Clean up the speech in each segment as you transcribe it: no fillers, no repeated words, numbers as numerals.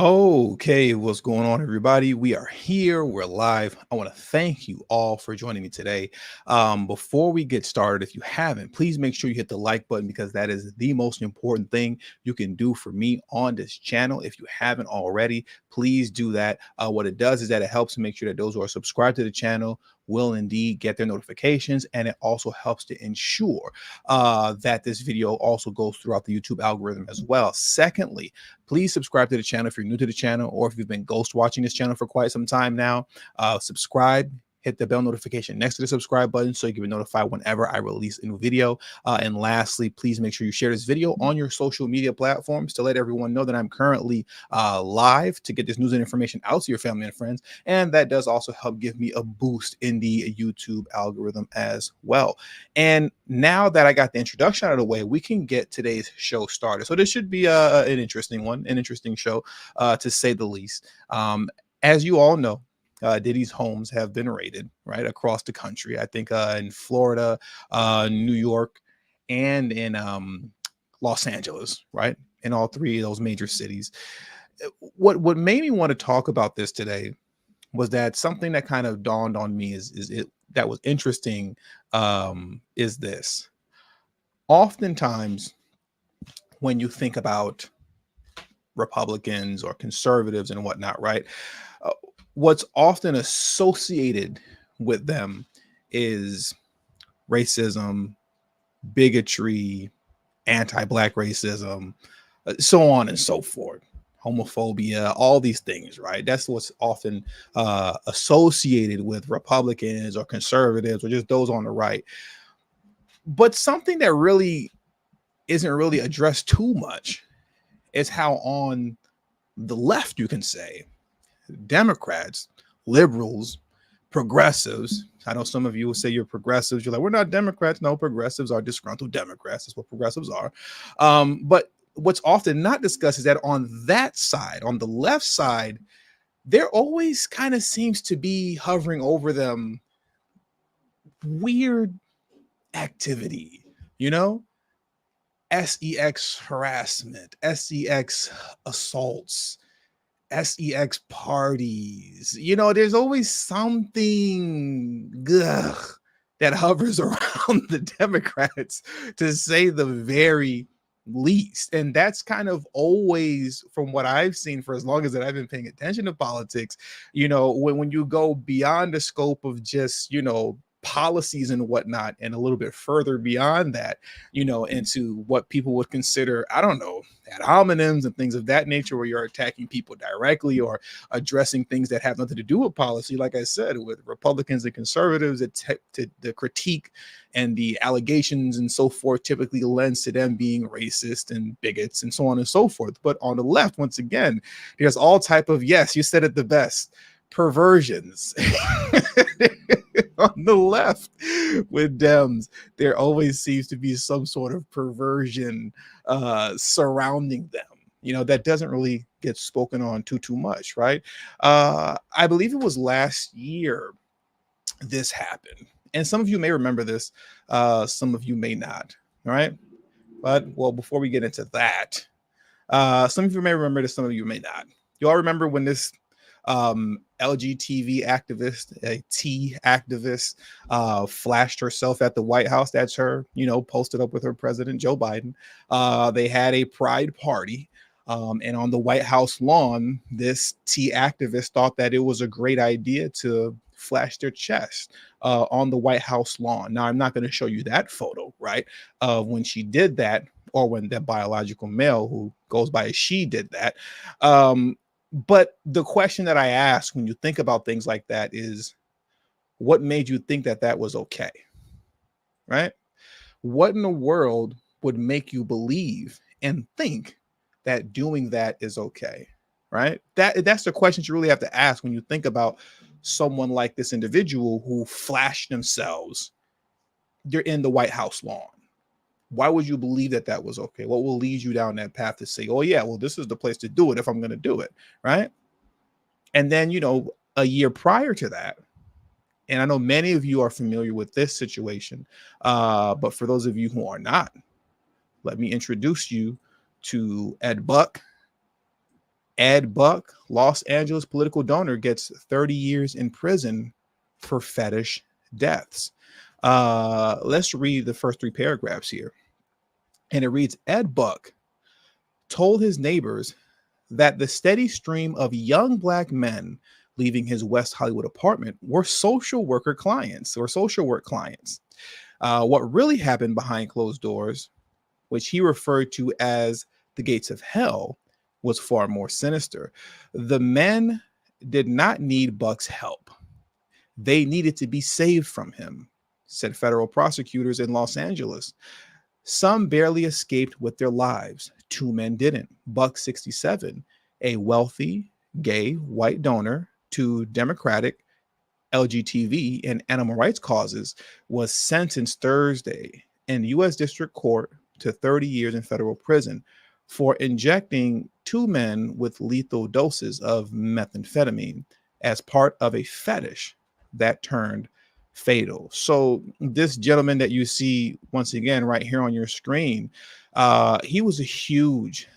Okay, what's going on, everybody? We are here. We're live. I want to thank you all for joining me today. Before we get started, if you haven't, please make sure you hit the like button because that is the most important thing you can do for me on this channel. If you haven't already, please do that. What it does is that it helps to make sure that those who are subscribed to the channel will indeed get their notifications, and it also helps to ensure that this video also goes throughout the YouTube algorithm as well. Secondly, please subscribe to the channel if you're new to the channel, or if you've been ghost watching this channel for quite some time now. Subscribe, hit the bell notification next to the subscribe button so you can be notified whenever I release a new video. And lastly, please make sure you share this video on your social media platforms to let everyone know that I'm currently live, to get this news and information out to your family and friends. And that does also help give me a boost in the YouTube algorithm as well. And now that I got the introduction out of the way, we can get today's show started. So this should be an interesting one, an interesting show, to say the least. As you all know, Diddy's homes have been raided right across the country. I think in Florida, New York, and in Los Angeles, right? In all three of those major cities. What made me want to talk about this today was that something that kind of dawned on me is it that was interesting, is this. Oftentimes, when you think about Republicans or conservatives and whatnot, right? What's often associated with them is racism, bigotry, anti-Black racism, so on and so forth, homophobia, all these things, right? That's what's often associated with Republicans or conservatives or just those on the right. But something that really isn't really addressed too much is how on the left, you can say, Democrats, liberals, progressives. I know some of you will say you're progressives. You're like, we're not Democrats. No, progressives are disgruntled Democrats. That's what progressives are. But what's often not discussed is that on that side, on the left side, there always kind of seems to be hovering over them weird activity, you know? SEX harassment, SEX assaults, SEX parties. You know, there's always something that hovers around the Democrats, to say the very least. And that's kind of always, from what I've seen for as long as that I've been paying attention to politics, you know, when you go beyond the scope of just, you know, policies and whatnot, and a little bit further beyond that, you know, into what people would consider, I don't know, ad hominems and things of that nature, where you're attacking people directly or addressing things that have nothing to do with policy. Like I said, with Republicans and conservatives, the critique and the allegations and so forth typically lends to them being racist and bigots and so on and so forth. But on the left, once again, there's all type of, yes, you said it the best, perversions. On the left with Dems, there always seems to be some sort of perversion surrounding them, you know, that doesn't really get spoken on too much, right? I believe it was last year this happened, and some of you may remember this, some of you may not. All right, but well, before we get into that, some of you may remember this, some of you may not. You all remember when this LGTV activist, a T activist, flashed herself at the White House? That's her, you know, posted up with her President Joe Biden. They had a pride party. And on the White House lawn, this T activist thought that it was a great idea to flash their chest on the White House lawn. Now, I'm not going to show you that photo, right, of when she did that, or when that biological male who goes by as she did that. But the question that I ask when you think about things like that is, what made you think that that was okay, right? What in the world would make you believe and think that doing that is okay, right? That's the questions you really have to ask when you think about someone like this individual who flashed themselves. They're in the White House lawn. Why would you believe that that was okay? What will lead you down that path to say, oh yeah, well, this is the place to do it if I'm going to do it, right? And then, you know, a year prior to that, and I know many of you are familiar with this situation, but for those of you who are not, let me introduce you to Ed Buck Ed Buck, Los Angeles political donor, gets 30 years in prison for fetish deaths. Let's read the first three paragraphs here. And it reads, Ed Buck told his neighbors that the steady stream of young black men leaving his West Hollywood apartment were social worker clients or social work clients. What really happened behind closed doors, which he referred to as the gates of hell, was far more sinister. The men did not need Buck's help. They needed to be saved from him, said federal prosecutors in Los Angeles. Some barely escaped with their lives. Two men didn't. Buck, 67, a wealthy, gay, white donor to Democratic, LGTB, and animal rights causes, was sentenced Thursday in U.S. District Court to 30 years in federal prison for injecting two men with lethal doses of methamphetamine as part of a fetish that turned fatal. So this gentleman that you see once again right here on your screen, he was a huge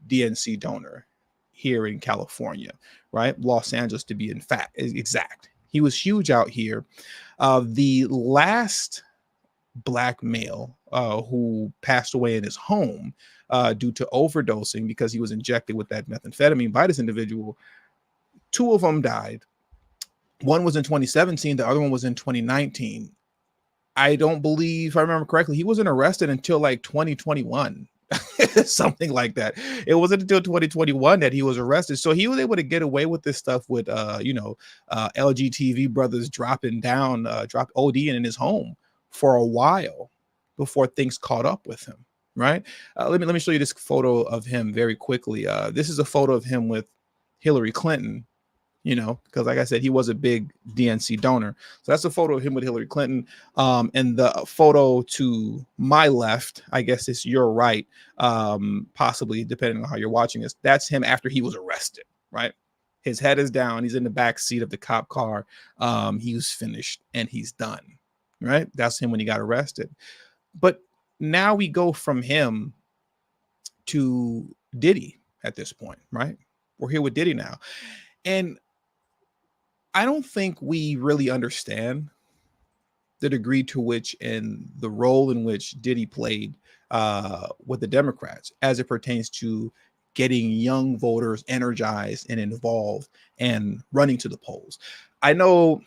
DNC donor here in California, right? Los Angeles to be exact. He was huge out here. The last black male who passed away in his home due to overdosing because he was injected with that methamphetamine by this individual, two of them died. One was in 2017, the other one was in 2019. I don't believe, if I remember correctly, he wasn't arrested until like 2021, something like that. It wasn't until 2021 that he was arrested. So he was able to get away with this stuff with, LGTV brothers dropping down, ODing in his home for a while before things caught up with him, right? Let me show you this photo of him very quickly. This is a photo of him with Hillary Clinton, because like I said, he was a big DNC donor. So that's a photo of him with Hillary Clinton. And the photo to my left, I guess it's your right, possibly depending on how you're watching this. That's him after he was arrested, right? His head is down. He's in the back seat of the cop car. He was finished and he's done, right? That's him when he got arrested. But now we go from him to Diddy at this point, right? We're here with Diddy now. And I don't think we really understand the degree to which and the role in which Diddy played with the Democrats as it pertains to getting young voters energized and involved and running to the polls. I know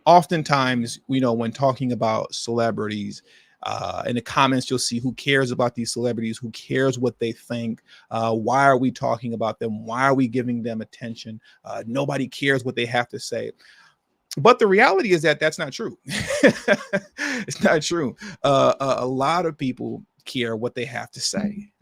oftentimes, when talking about celebrities, in the comments, you'll see who cares about these celebrities, who cares what they think, why are we talking about them, why are we giving them attention, nobody cares what they have to say. But the reality is that that's not true. It's not true. A lot of people care what they have to say.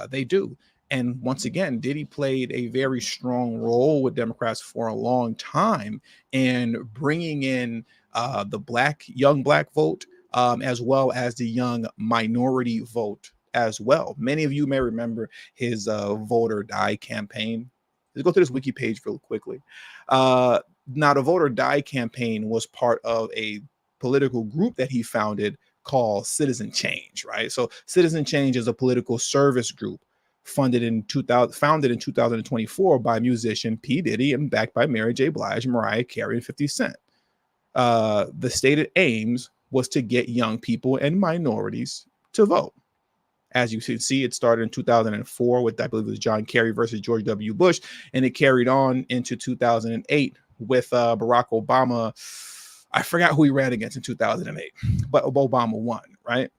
They do. And once again, Diddy played a very strong role with Democrats for a long time in bringing in the young black vote, as well as the young minority vote as well. Many of you may remember his Vote or Die campaign. Let's go to this wiki page real quickly. Now, the Vote or Die campaign was part of a political group that he founded called Citizen Change, right? So Citizen Change is a political service group founded in 2024 by musician P. Diddy and backed by Mary J. Blige, Mariah Carey, and 50 Cent. The stated aims was to get young people and minorities to vote. As you can see, it started in 2004 with, I believe it was John Kerry versus George W. Bush, and it carried on into 2008 with Barack Obama. I forgot who he ran against in 2008, but Obama won, right?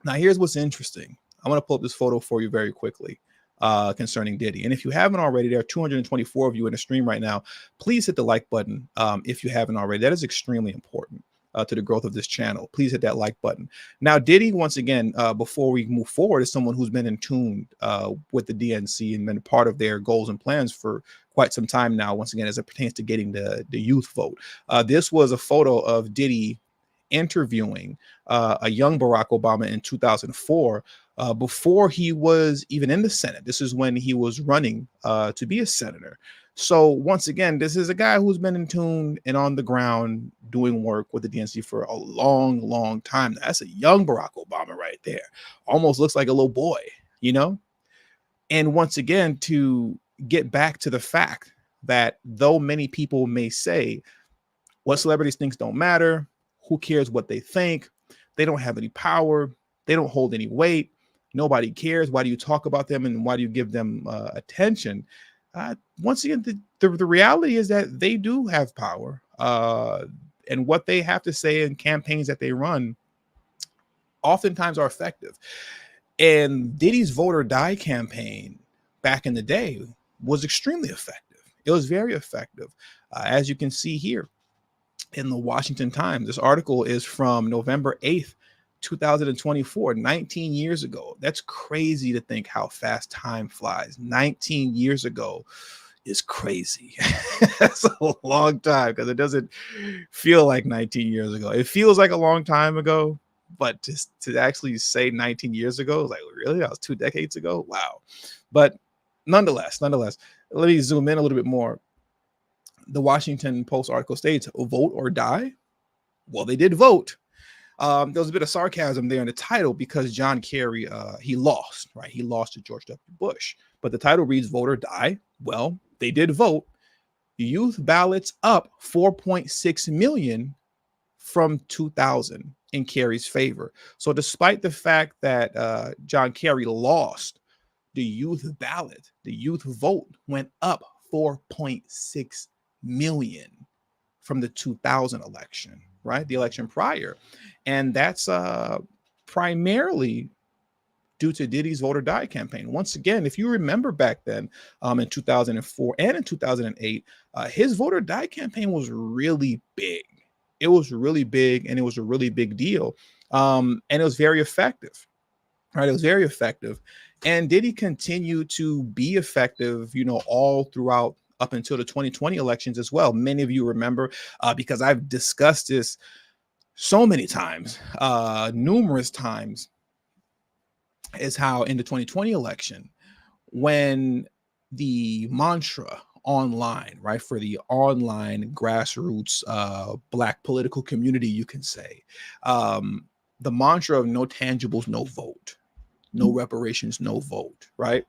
Now, here's what's interesting. I want to pull up this photo for you very quickly concerning Diddy. And if you haven't already, there are 224 of you in the stream right now. Please hit the like button if you haven't already. That is extremely important to the growth of this channel. Please hit that like button. Now, Diddy, once again, before we move forward, is someone who's been in tune with the DNC and been part of their goals and plans for quite some time now, once again, as it pertains to getting the youth vote. This was a photo of Diddy interviewing a young Barack Obama in 2004 before he was even in the Senate. This is when he was running to be a senator. So once again, this is a guy who's been in tune and on the ground doing work with the DNC for a long, long time. That's a young Barack Obama right there. Almost looks like a little boy, And once again, to get back to the fact that though many people may say what celebrities think don't matter, who cares what they think, they don't have any power, they don't hold any weight, nobody cares, why do you talk about them and why do you give them attention? Once again, the reality is that they do have power, and what they have to say in campaigns that they run oftentimes are effective. And Diddy's Vote or Die campaign back in the day was extremely effective. It was very effective. As you can see here in the Washington Times, this article is from November 8th, 2024, 19 years ago. That's crazy to think how fast time flies. 19 years ago is crazy. That's a long time because it doesn't feel like 19 years ago. It feels like a long time ago, but just to actually say 19 years ago, like, really? That was 2 decades ago? Wow. But nonetheless, let me zoom in a little bit more. The Washington Post article states, vote or die? Well, they did vote. There was a bit of sarcasm there in the title because John Kerry, he lost, right? He lost to George W. Bush. But the title reads, vote or die. Well, they did vote. Youth ballots up 4.6 million from 2000 in Kerry's favor. So despite the fact that John Kerry lost, the youth ballot, the youth vote went up 4.6 million from the 2000 election, right? The election prior. And that's primarily due to Diddy's Vote or Die campaign. Once again, if you remember back then in 2004 and in 2008, his Vote or Die campaign was really big. It was really big and it was a really big deal. And it was very effective, right? It was very effective. And Diddy continued to be effective, all throughout up until the 2020 elections as well. Many of you remember because I've discussed this so many times, numerous times, is how in the 2020 election, when the mantra online, right, for the online grassroots Black political community, you can say, the mantra of no tangibles, no vote, no reparations, no vote, right?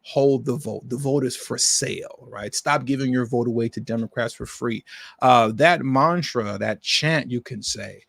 Hold the vote. The vote is for sale, right? Stop giving your vote away to Democrats for free. That mantra, that chant, you can say,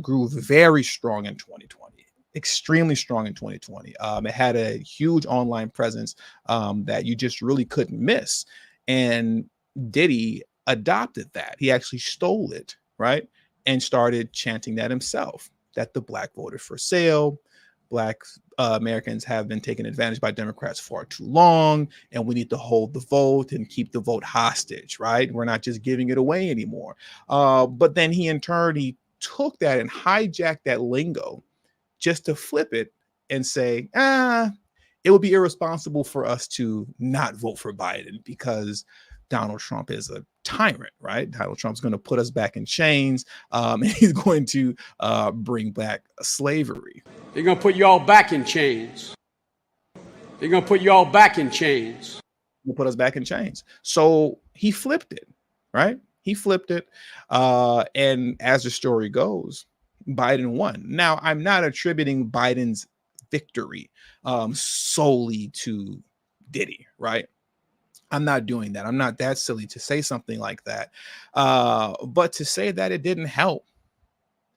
grew very strong in 2020. Extremely strong in 2020. It had a huge online presence that you just really couldn't miss. And Diddy adopted that. He actually stole it, right? And started chanting that himself, that the Black vote is for sale. Black Americans have been taken advantage by Democrats far too long, and we need to hold the vote and keep the vote hostage, right? We're not just giving it away anymore. But then he took that and hijacked that lingo just to flip it and say, it would be irresponsible for us to not vote for Biden because Donald Trump is a tyrant, right? Donald Trump's going to put us back in chains, and he's going to bring back slavery. They're going to put you all back in chains. They're going to put you all back in chains. He'll put us back in chains. So he flipped it, right? He flipped it. And as the story goes, Biden won. Now, I'm not attributing Biden's victory solely to Diddy, right? I'm not doing that. I'm not that silly to say something like that. But to say that it didn't help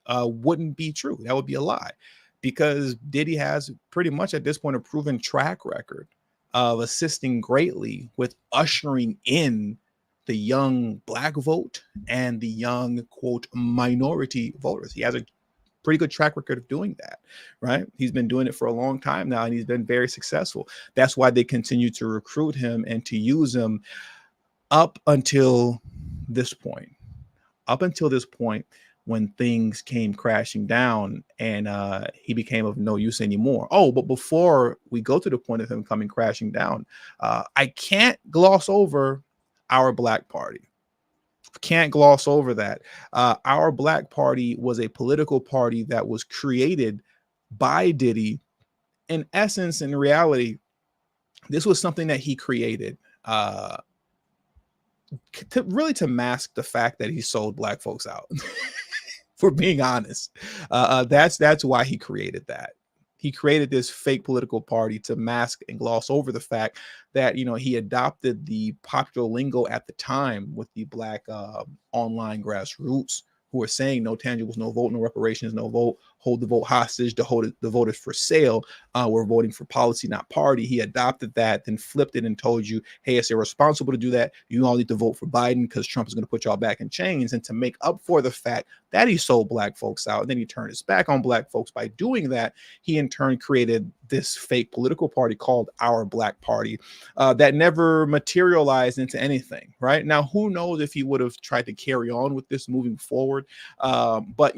wouldn't be true. That would be a lie, because Diddy has pretty much at this point a proven track record of assisting greatly with ushering in the young Black vote and the young, quote, minority voters. He has a pretty good track record of doing that, right? He's been doing it for a long time now, and he's been very successful. That's why they continue to recruit him and to use him up until this point. Up until this point, when things came crashing down and he became of no use anymore. Oh, but before we go to the point of him coming crashing down, I can't gloss over our Black Party. Can't gloss over that. Our Black Party was a political party that was created by Diddy. In essence, in reality, this was something that he created to mask the fact that he sold Black folks out. For being honest, that's why he created that. He created this fake political party to mask and gloss over the fact that, he adopted the popular lingo at the time with the black online grassroots who are saying no tangibles, no vote, no reparations, no vote, hold the vote hostage, to hold the vote is for sale. We're voting for policy, not party. He adopted that, then flipped it and told you, hey, it's irresponsible to do that. You all need to vote for Biden because Trump is going to put y'all back in chains. And to make up for the fact that he sold black folks out, and then he turned his back on black folks by doing that, he in turn created this fake political party called Our Black Party that never materialized into anything. Right now, who knows if he would have tried to carry on with this moving forward. But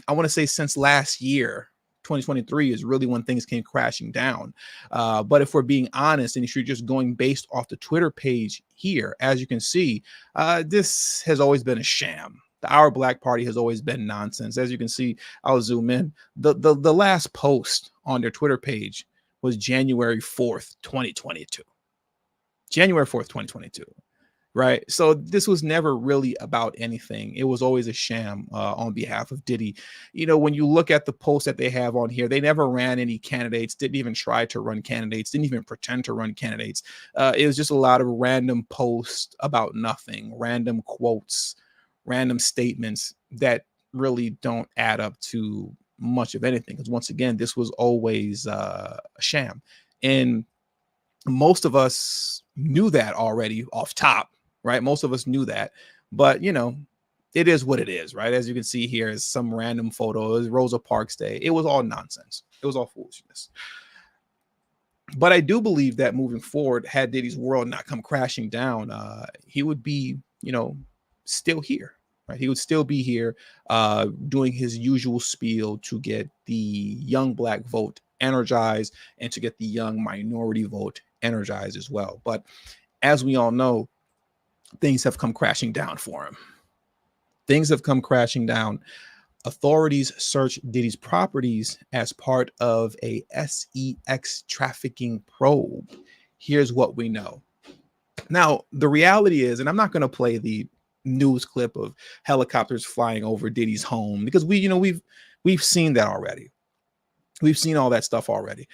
I want to say since last year, 2023 is really when things came crashing down. But if we're being honest, and if you're just going based off the Twitter page here, as you can see, this has always been a sham. The Our Black Party has always been nonsense. As you can see, I'll zoom in. The last post on their Twitter page was January 4th, 2022. January 4th, 2022. Right. So this was never really about anything. It was always a sham on behalf of Diddy. When you look at the posts that they have on here, they never ran any candidates, didn't even try to run candidates, didn't even pretend to run candidates. It was just a lot of random posts about nothing, random quotes, random statements that really don't add up to much of anything. Because once again, this was always a sham. And most of us knew that already off top. Right. Most of us knew that. But, it is what it is. Right. As you can see here is some random photo. It was Rosa Parks Day. It was all nonsense. It was all foolishness. But I do believe that moving forward, had Diddy's world not come crashing down, he would be, still here. Right. He would still be here doing his usual spiel to get the young black vote energized and to get the young minority vote energized as well. But as we all know, things have come crashing down for him. Things have come crashing down. Authorities searched Diddy's properties as part of a SEX trafficking probe. Here's what we know. Now, the reality is, and I'm not going to play the news clip of helicopters flying over Diddy's home because we've seen that already. We've seen all that stuff already.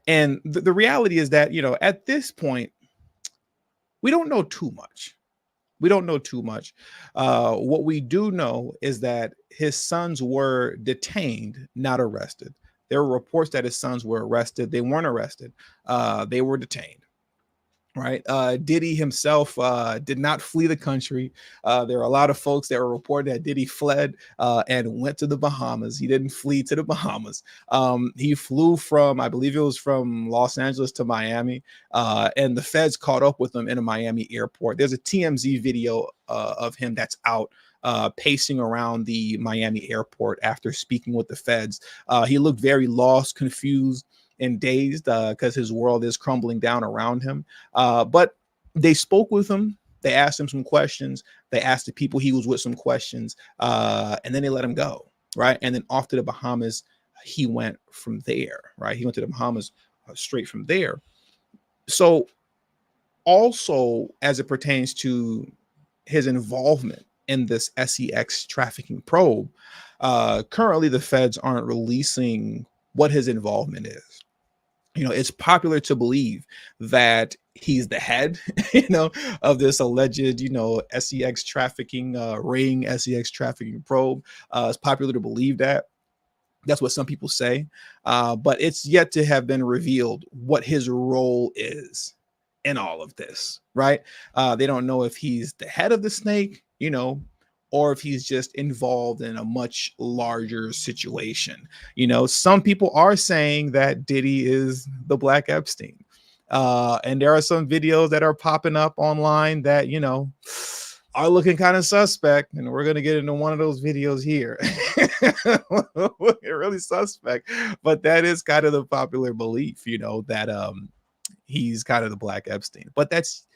And the reality is that, at this point, we don't know too much. We don't know too much. What we do know is that his sons were detained, not arrested. There were reports that his sons were arrested. They weren't arrested. They were detained. Right. Diddy himself did not flee the country. There are a lot of folks that were reporting that Diddy fled and went to the Bahamas. He didn't flee to the Bahamas. He flew from, I believe it was from Los Angeles to Miami, and the feds caught up with him in a Miami airport. There's a TMZ video of him that's out pacing around the Miami airport after speaking with the feds. He looked very lost, confused, and dazed because his world is crumbling down around him. But they spoke with him. They asked him some questions. They asked the people he was with some questions, and then they let him go. Right. And then off to the Bahamas, he went from there. Right. He went to the Bahamas straight from there. So also, as it pertains to his involvement in this SEX trafficking probe, currently the feds aren't releasing what his involvement is. It's popular to believe that he's the head, of this alleged, SEX trafficking ring, SEX trafficking probe. It's popular to believe that. That's what some people say. But it's yet to have been revealed what his role is in all of this, right? They don't know if he's the head of the snake, or if he's just involved in a much larger situation. Some people are saying that Diddy is the Black Epstein. And there are some videos that are popping up online that, are looking kind of suspect. And we're going to get into one of those videos here. Really suspect. But that is kind of the popular belief, that he's kind of the Black Epstein. But that's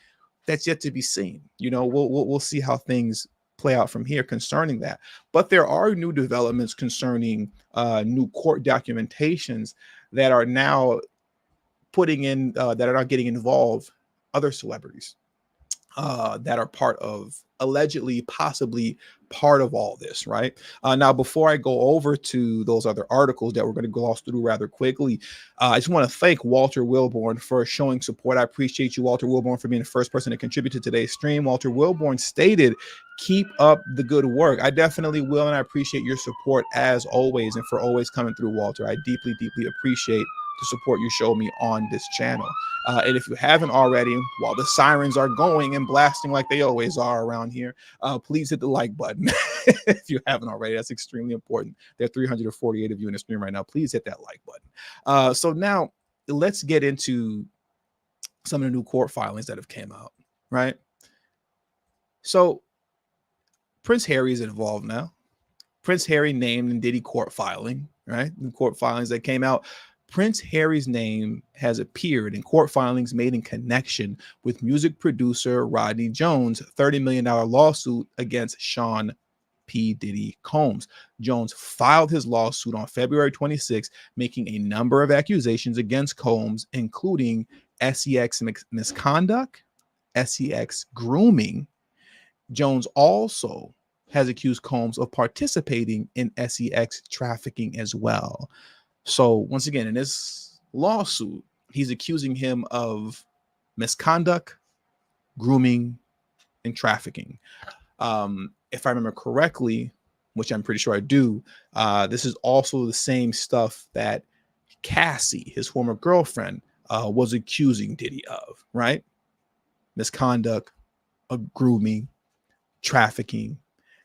yet to be seen. We'll see how things play out from here concerning that. But there are new developments concerning new court documentations that are now putting in that are not getting involved other celebrities. that are part of, allegedly, possibly part of all this, right? Now, before I go over to those other articles that we're going to gloss through rather quickly, I just want to thank Walter Wilborn for showing support. I appreciate you, Walter Wilborn, for being the first person to contribute to today's stream. Walter Wilborn stated, "Keep up the good work." I definitely will, and I appreciate your support as always, and for always coming through, Walter. I deeply, deeply appreciate the support you show me on this channel. And if you haven't already, while the sirens are going and blasting like they always are around here, please hit the like button if you haven't already. That's extremely important. There are 348 of you in the stream right now. Please hit that like button. So now let's get into some of the new court filings that have came out, right? So Prince Harry is involved now. Prince Harry named in Diddy court filing, right? The court filings that came out. Prince Harry's name has appeared in court filings made in connection with music producer Rodney Jones' $30 million lawsuit against Sean P. Diddy Combs. Jones filed his lawsuit on February 26, making a number of accusations against Combs, including sex misconduct, sex grooming. Jones also has accused Combs of participating in sex trafficking as well. So once again, in this lawsuit, he's accusing him of misconduct, grooming, and trafficking. If I remember correctly, which I'm pretty sure I do, this is also the same stuff that Cassie, his former girlfriend, was accusing Diddy of, right? Misconduct, grooming, trafficking,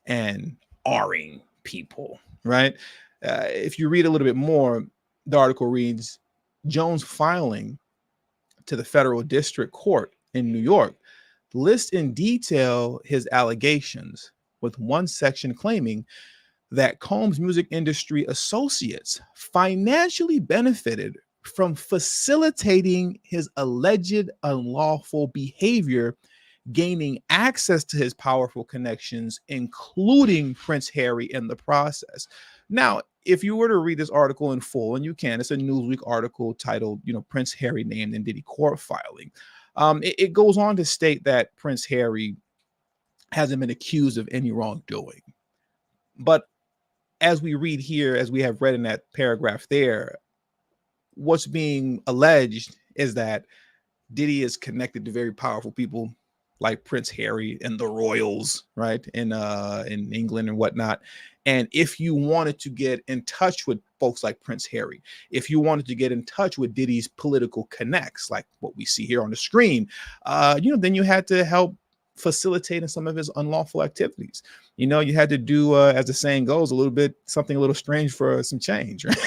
and R-ing people, right? If you read a little bit more, the article reads, Jones filing to the federal district court in New York lists in detail his allegations, with one section claiming that Combs' music industry associates financially benefited from facilitating his alleged unlawful behavior, gaining access to his powerful connections, including Prince Harry in the process. Now, if you were to read this article in full, and you can, it's a Newsweek article titled, Prince Harry named in Diddy court filing. It goes on to state that Prince Harry hasn't been accused of any wrongdoing. But as we read here, as we have read in that paragraph there, what's being alleged is that Diddy is connected to very powerful people like Prince Harry and the royals, right, in England and whatnot. And if you wanted to get in touch with folks like Prince Harry, if you wanted to get in touch with Diddy's political connects, like what we see here on the screen, then you had to help facilitating some of his unlawful activities. You had to do, as the saying goes, something a little strange for some change, right?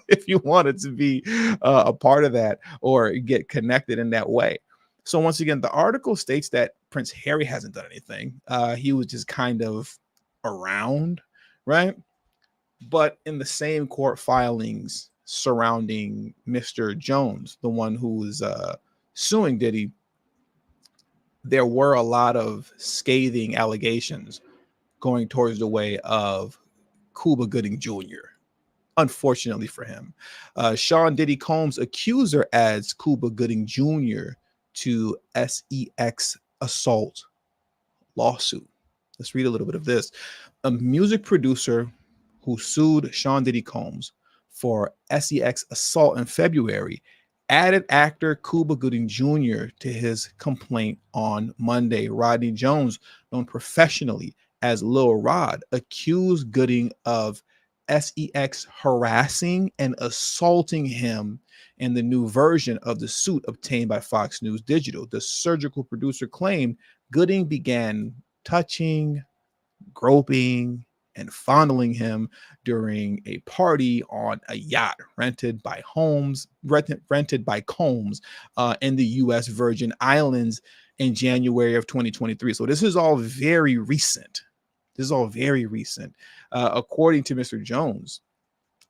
If you wanted to be a part of that or get connected in that way. So once again, the article states that Prince Harry hasn't done anything. He was just kind of around, right? But in the same court filings surrounding Mr. Jones, the one who is suing Diddy, there were a lot of scathing allegations going towards the way of Kuba Gooding Jr., unfortunately for him. Sean Diddy Combs' accuser adds Kuba Gooding Jr. to sex assault lawsuit. Let's read a little bit of this. A music producer who sued Sean Diddy Combs for sex assault in February added actor Kuba Gooding Jr. to his complaint on Monday. Rodney Jones, known professionally as Lil Rod, accused Gooding of sex harassing and assaulting him in the new version of the suit obtained by Fox News Digital. The surgical producer claimed Gooding began touching, groping, and fondling him during a party on a yacht rented by Combs in the U.S. Virgin Islands in January of 2023. So this is all very recent. According to Mr. Jones,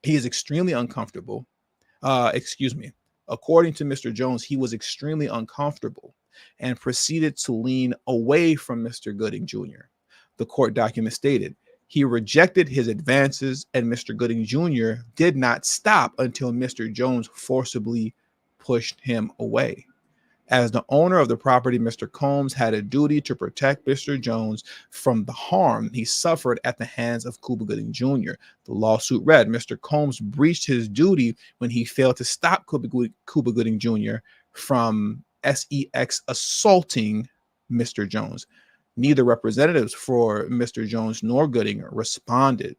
he is extremely uncomfortable. According to Mr. Jones, he was extremely uncomfortable and proceeded to lean away from Mr. Gooding Jr. The court document stated he rejected his advances, and Mr. Gooding Jr. did not stop until Mr. Jones forcibly pushed him away. As the owner of the property, Mr. Combs had a duty to protect Mr. Jones from the harm he suffered at the hands of Cuba Gooding Jr. The lawsuit read, Mr. Combs breached his duty when he failed to stop Cuba Gooding Jr. from sex assaulting Mr. Jones. Neither representatives for Mr. Jones nor Gooding responded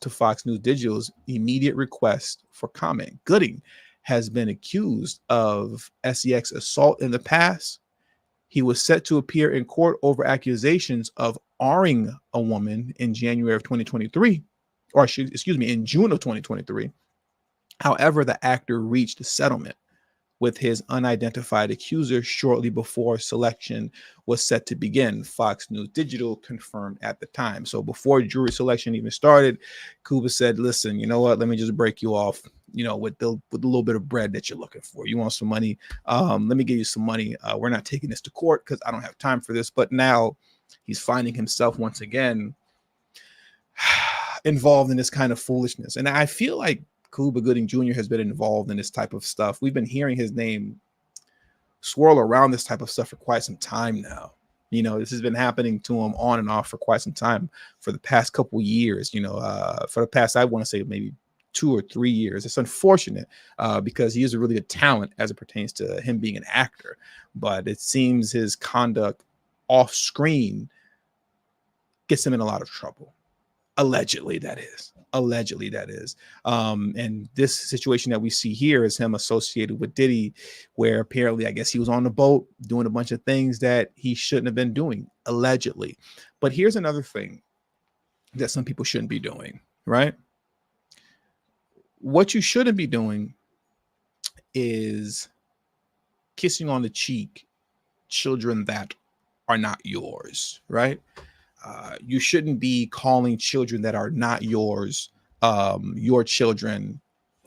to Fox News Digital's immediate request for comment. Gooding has been accused of sex assault in the past. He was set to appear in court over accusations of R-ing a woman in January of 2023, or excuse me, in June of 2023. However, the actor reached a settlement with his unidentified accuser shortly before selection was set to begin. Fox News Digital confirmed at the time. So before jury selection even started, Kuba said, listen, you know what? Let me just break you off, with the little bit of bread that you're looking for. You want some money? Let me give you some money. We're not taking this to court because I don't have time for this. But now he's finding himself once again involved in this kind of foolishness. And I feel like Cuba Gooding Jr. has been involved in this type of stuff. We've been hearing his name swirl around this type of stuff for quite some time now. This has been happening to him on and off for quite some time, for the past couple years, for the past, I want to say maybe 2 or 3 years. It's unfortunate because he is a really good talent as it pertains to him being an actor. But it seems his conduct off screen gets him in a lot of trouble. Allegedly, that is. And this situation that we see here is him associated with Diddy, where apparently, I guess he was on the boat doing a bunch of things that he shouldn't have been doing, allegedly. But here's another thing that some people shouldn't be doing, right? What you shouldn't be doing is kissing on the cheek children that are not yours, right? You shouldn't be calling children that are not yours your children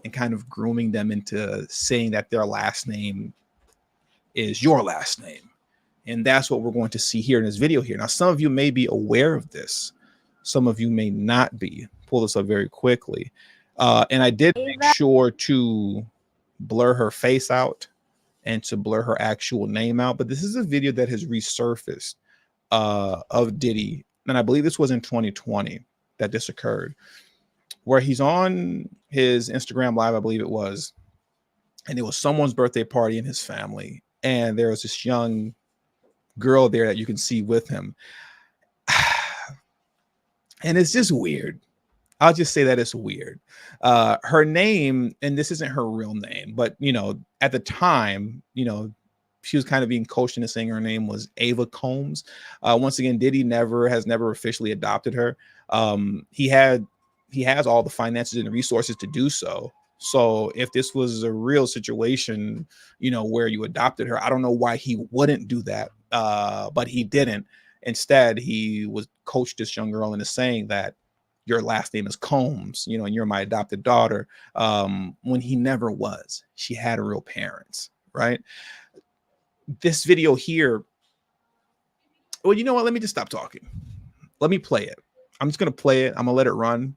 and kind of grooming them into saying that their last name is your last name. And that's what we're going to see here in this video here. Now, some of you may be aware of this. Some of you may not be. Pull this up very quickly. And I did make sure to blur her face out and to blur her actual name out. But this is a video that has resurfaced of Diddy. And I believe this was in 2020 that this occurred, where he's on his Instagram live, I believe it was, and it was someone's birthday party in his family. And there was this young girl there that you can see with him. And it's just weird. I'll just say that it's weird. Her name, and this isn't her real name, but, at the time, she was kind of being coached into saying her name was Ava Combs. Once again, Diddy has never officially adopted her. He has all the finances and resources to do so. So if this was a real situation, where you adopted her, I don't know why he wouldn't do that. But he didn't. Instead, he was coached this young girl into saying that your last name is Combs, and you're my adopted daughter, when he never was. She had real parents, right? This video here, well, you know what? Let me just stop talking. Let me play it. I'm just going to play it. I'm going to let it run.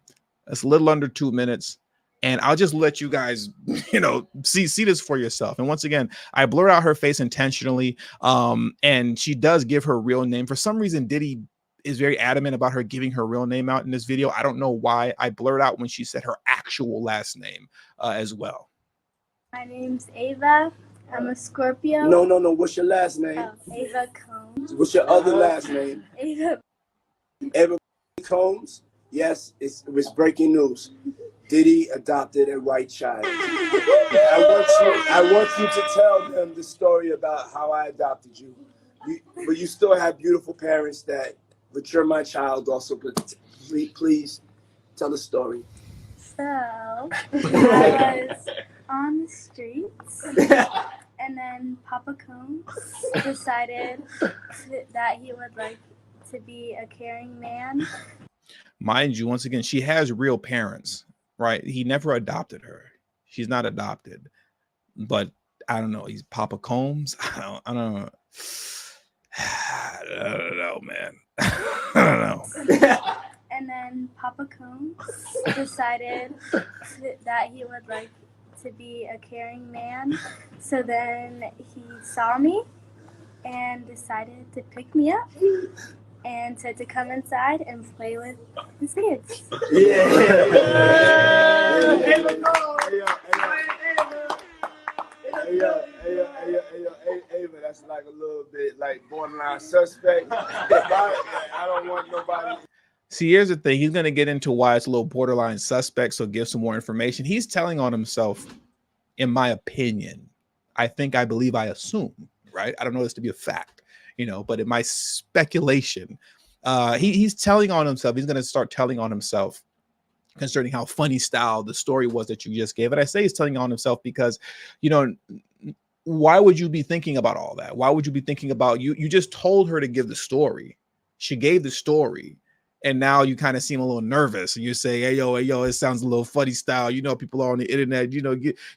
It's a little under 2 minutes. And I'll just let you guys, see this for yourself. And once again, I blurred out her face intentionally. And she does give her real name. For some reason, Diddy is very adamant about her giving her real name out in this video. I don't know why. I blurred out when she said her actual last name as well. My name's Ava. I'm a Scorpio. No. What's your last name? Oh, Ava Combs. What's your other last name? Ava Combs. Yes, it was breaking news. Diddy adopted a white child. I want you to tell them the story about how I adopted you. But you still have beautiful parents but you're my child also. But please tell the story. So, I was on the streets, and then Papa Combs decided that he would like to be a caring man. Mind you, once again, she has real parents, right? He never adopted her. She's not adopted. But I don't know. He's Papa Combs. I don't know. I don't know, man. I don't know. And then Papa Combs decided that he would like to be a caring man. So then he saw me and decided to pick me up and said to come inside and play with his kids. Ava, that's like a little bit like borderline suspect. I don't want nobody. See, here's the thing. He's going to get into why it's a little borderline suspect, so give some more information. He's telling on himself, in my opinion. I believe, I assume, right? I don't know this to be a fact, but in my speculation, he's telling on himself. He's going to start telling on himself concerning how funny style the story was that you just gave. And I say he's telling on himself because, why would you be thinking about all that? Why would you be thinking about you just told her to give the story. She gave the story. And now you kind of seem a little nervous. You say, hey, yo, it sounds a little funny style. People are on the internet,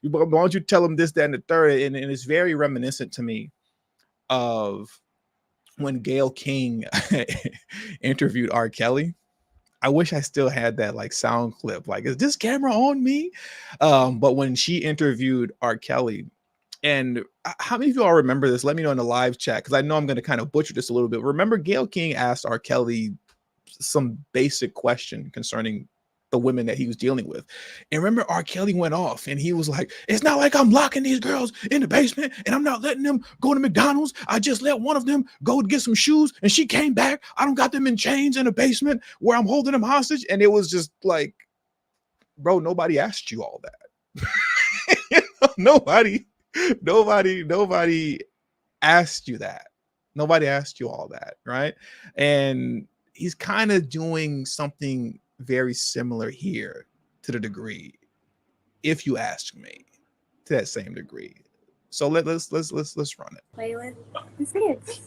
why don't you tell them this, that, and the third? And it's very reminiscent to me of when Gayle King interviewed R. Kelly. I wish I still had that like sound clip. Like, is this camera on me? But when she interviewed R. Kelly, and how many of you all remember this? Let me know in the live chat, because I know I'm going to kind of butcher this a little bit. Remember, Gayle King asked R. Kelly some basic question concerning the women that he was dealing with. And remember, R. Kelly went off and he was like, it's not like I'm locking these girls in the basement and I'm not letting them go to McDonald's. I just let one of them go to get some shoes and she came back. I don't got them in chains in the basement where I'm holding them hostage. And it was just like, bro, nobody asked you all that. Nobody asked you that. Nobody asked you all that, right? And he's kind of doing something very similar here to the degree, if you ask me, to that same degree. So let's run it. Play with his kids.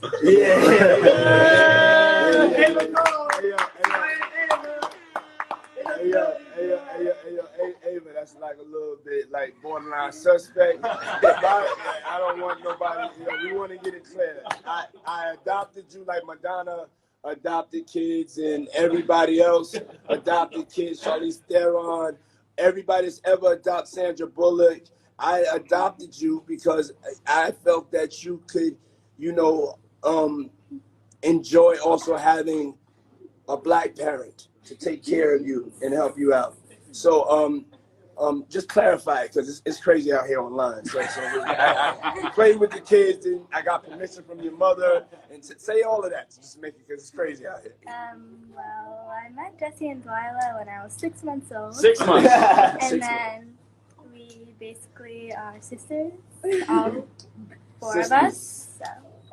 Ava, that's like a little bit like borderline suspect. I don't want nobody. We want to get it clear. I adopted you like Madonna adopted kids, and everybody else adopted kids. Charlize Theron, everybody that's ever adopted Sandra Bullock. I adopted you because I felt that you could, enjoy also having a black parent to take care of you and help you out. So just clarify, because it's crazy out here online. So I played with the kids, and I got permission from your mother, and say all of that to just make it, because it's crazy out here. Well, I met Jesse and Delilah when I was 6 months old. 6 months. And then we basically are sisters, all four of us. So.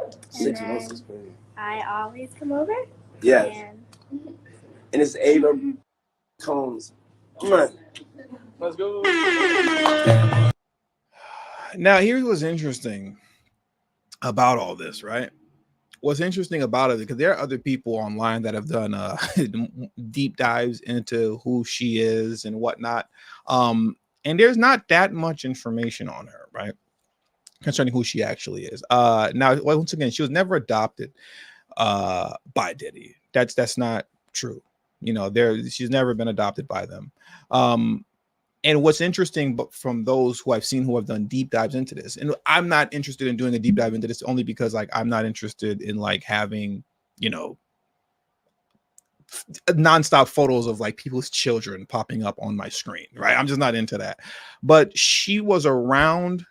And 6 months is crazy. I always come over. Yes. And it's Ava Combs. Let's go. Now, here's what's interesting about all this, right? What's interesting about it, because there are other people online that have done deep dives into who she is and whatnot. And there's not that much information on her, right? Concerning who she actually is. Now, once again, she was never adopted by Diddy. That's not true. She's never been adopted by them. And what's interesting, but from those who I've seen who have done deep dives into this, and I'm not interested in doing a deep dive into this only because I'm not interested in having, nonstop photos of people's children popping up on my screen, right? I'm just not into that. But she was around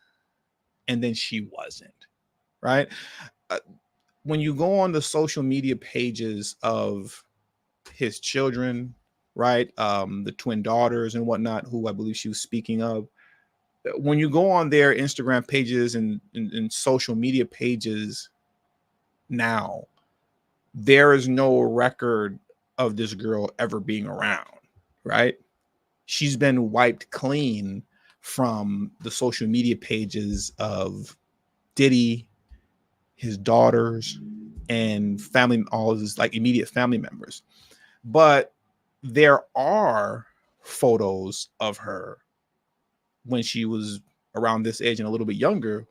and then she wasn't, right? When you go on the social media pages of his children, right? The twin daughters and whatnot, who I believe she was speaking of. When you go on their Instagram pages and social media pages now, there is no record of this girl ever being around, right? She's been wiped clean from the social media pages of Diddy, his daughters, and family, all his immediate family members. But there are photos of her when she was around this age and a little bit younger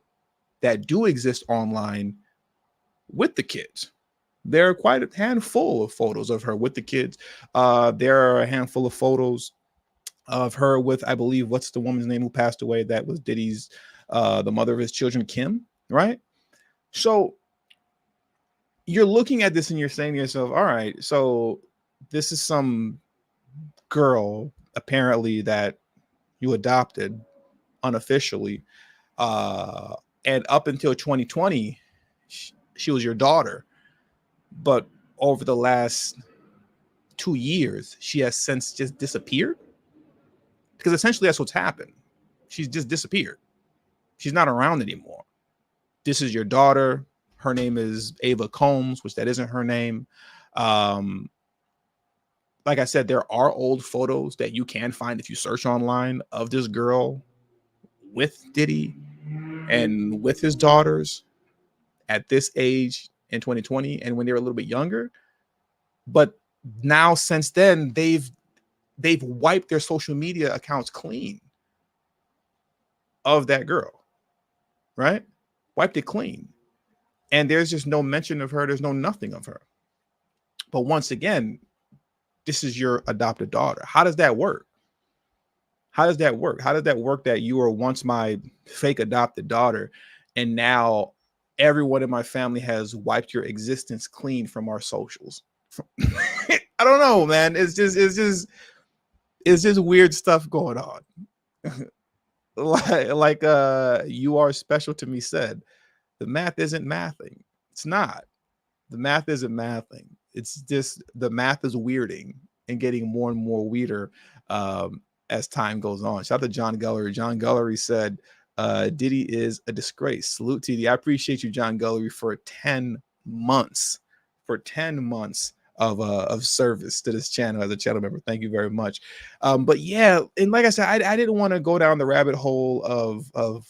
that do exist online with the kids. There are quite a handful of photos of her with the kids. There are a handful of photos of her with, I believe, what's the woman's name who passed away? That was Diddy's, the mother of his children, Kim, right? So you're looking at this and you're saying to yourself, all right, so this is some girl apparently that you adopted unofficially, and up until 2020 she was your daughter, but over the last 2 years she has since just disappeared, because essentially that's what's happened. She's just disappeared. She's not around anymore. This is your daughter. Her name is Ava Combs, which that isn't her name. Like I said, there are old photos that you can find if you search online of this girl with Diddy and with his daughters at this age in 2020 and when they were a little bit younger. But now since then, they've wiped their social media accounts clean of that girl, right? Wiped it clean. And there's just no mention of her. There's no nothing of her. But once again, this is your adopted daughter. How does that work? How does that work? How does that work that you were once my fake adopted daughter and now everyone in my family has wiped your existence clean from our socials? I don't know, man. It's just weird stuff going on. like You Are Special to Me said, the math isn't mathing. It's not. The math isn't mathing. It's just the math is weirding and getting more and more weirder as time goes on. Shout out to John Gullery. John Gullery said, Diddy is a disgrace. Salute TD. I appreciate you, John Gullery, for 10 months. For 10 months of service to this channel as a channel member. Thank you very much. But yeah, and like I said, I didn't want to go down the rabbit hole of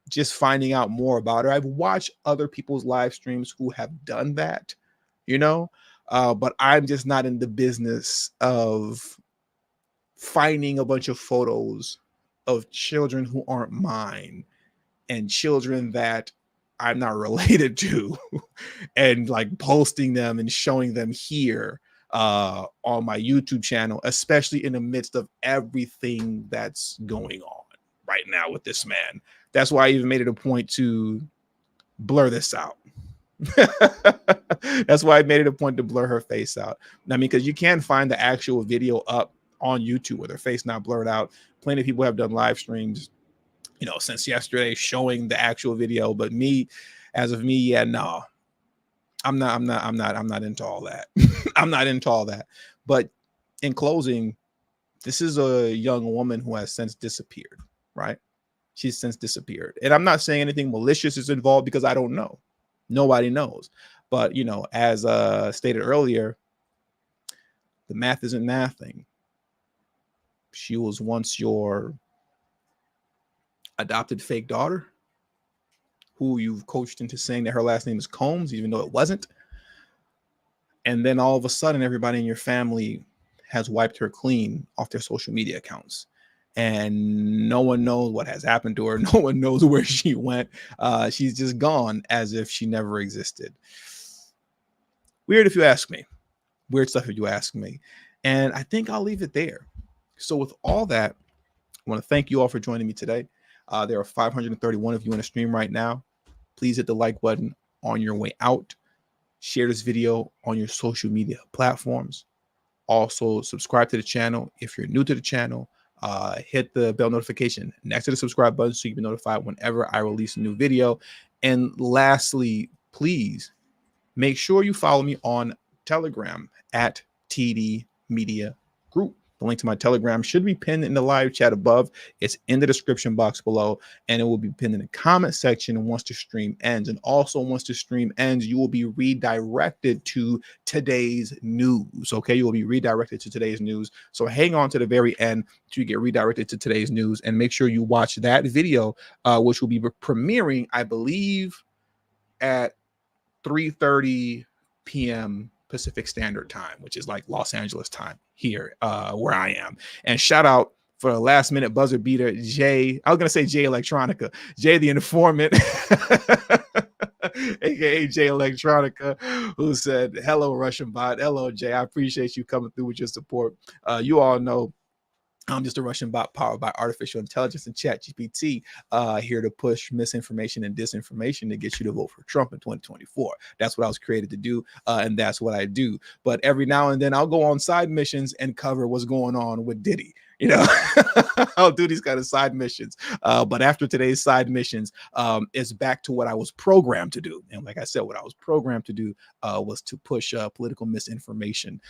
just finding out more about her. I've watched other people's live streams who have done that, but I'm just not in the business of finding a bunch of photos of children who aren't mine and children that I'm not related to and like posting them and showing them here on my YouTube channel, especially in the midst of everything that's going on right now with this man. That's why I even made it a point to blur this out. That's why I made it a point to blur her face out. I mean, because you can find the actual video up on YouTube with her face not blurred out. Plenty of people have done live streams, since yesterday showing the actual video. But me, as of me, yeah, no, I'm not into all that. I'm not into all that. But in closing, this is a young woman who has since disappeared, right? She's since disappeared. And I'm not saying anything malicious is involved because I don't know. Nobody knows. But, as stated earlier, the math isn't mathing. She was once your adopted fake daughter who you've coached into saying that her last name is Combs, even though it wasn't. And then all of a sudden, everybody in your family has wiped her clean off their social media accounts. And no one knows what has happened to her. No one knows where she went. She's just gone as if she never existed. Weird if you ask me. Weird stuff if you ask me. And I think I'll leave it there. So with all that, I want to thank you all for joining me today. There are 531 of you in the stream right now. Please hit the like button on your way out. Share this video on your social media platforms. Also, subscribe to the channel if you're new to the channel. Hit the bell notification next to the subscribe button so you can be notified whenever I release a new video. And lastly, please make sure you follow me on Telegram at TD Media Group. The link to my Telegram should be pinned in the live chat above. It's in the description box below, and it will be pinned in the comment section once the stream ends. And also, once the stream ends, you will be redirected to today's news. Okay, you will be redirected to today's news. So hang on to the very end to get redirected to today's news, and make sure you watch that video, which will be premiering, I believe, at 3:30 p.m. Pacific Standard Time, which is like Los Angeles time here where I am. And shout out for a last minute buzzer beater, Jay. I was going to say Jay Electronica, Jay the Informant, aka Jay Electronica, who said, hello, Russian bot. Hello, Jay. I appreciate you coming through with your support. You all know I'm just a Russian bot powered by artificial intelligence and ChatGPT, here to push misinformation and disinformation to get you to vote for Trump in 2024. That's what I was created to do, and that's what I do. But every now and then I'll go on side missions and cover what's going on with Diddy. You know, I'll do these kind of side missions. But after today's side missions, it's back to what I was programmed to do. And like I said, what I was programmed to do was to push political misinformation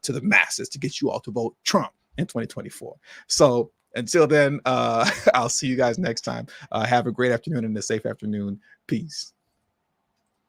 to the masses to get you all to vote Trump in 2024. So until then, I'll see you guys next time. Have a great afternoon and a safe afternoon. Peace.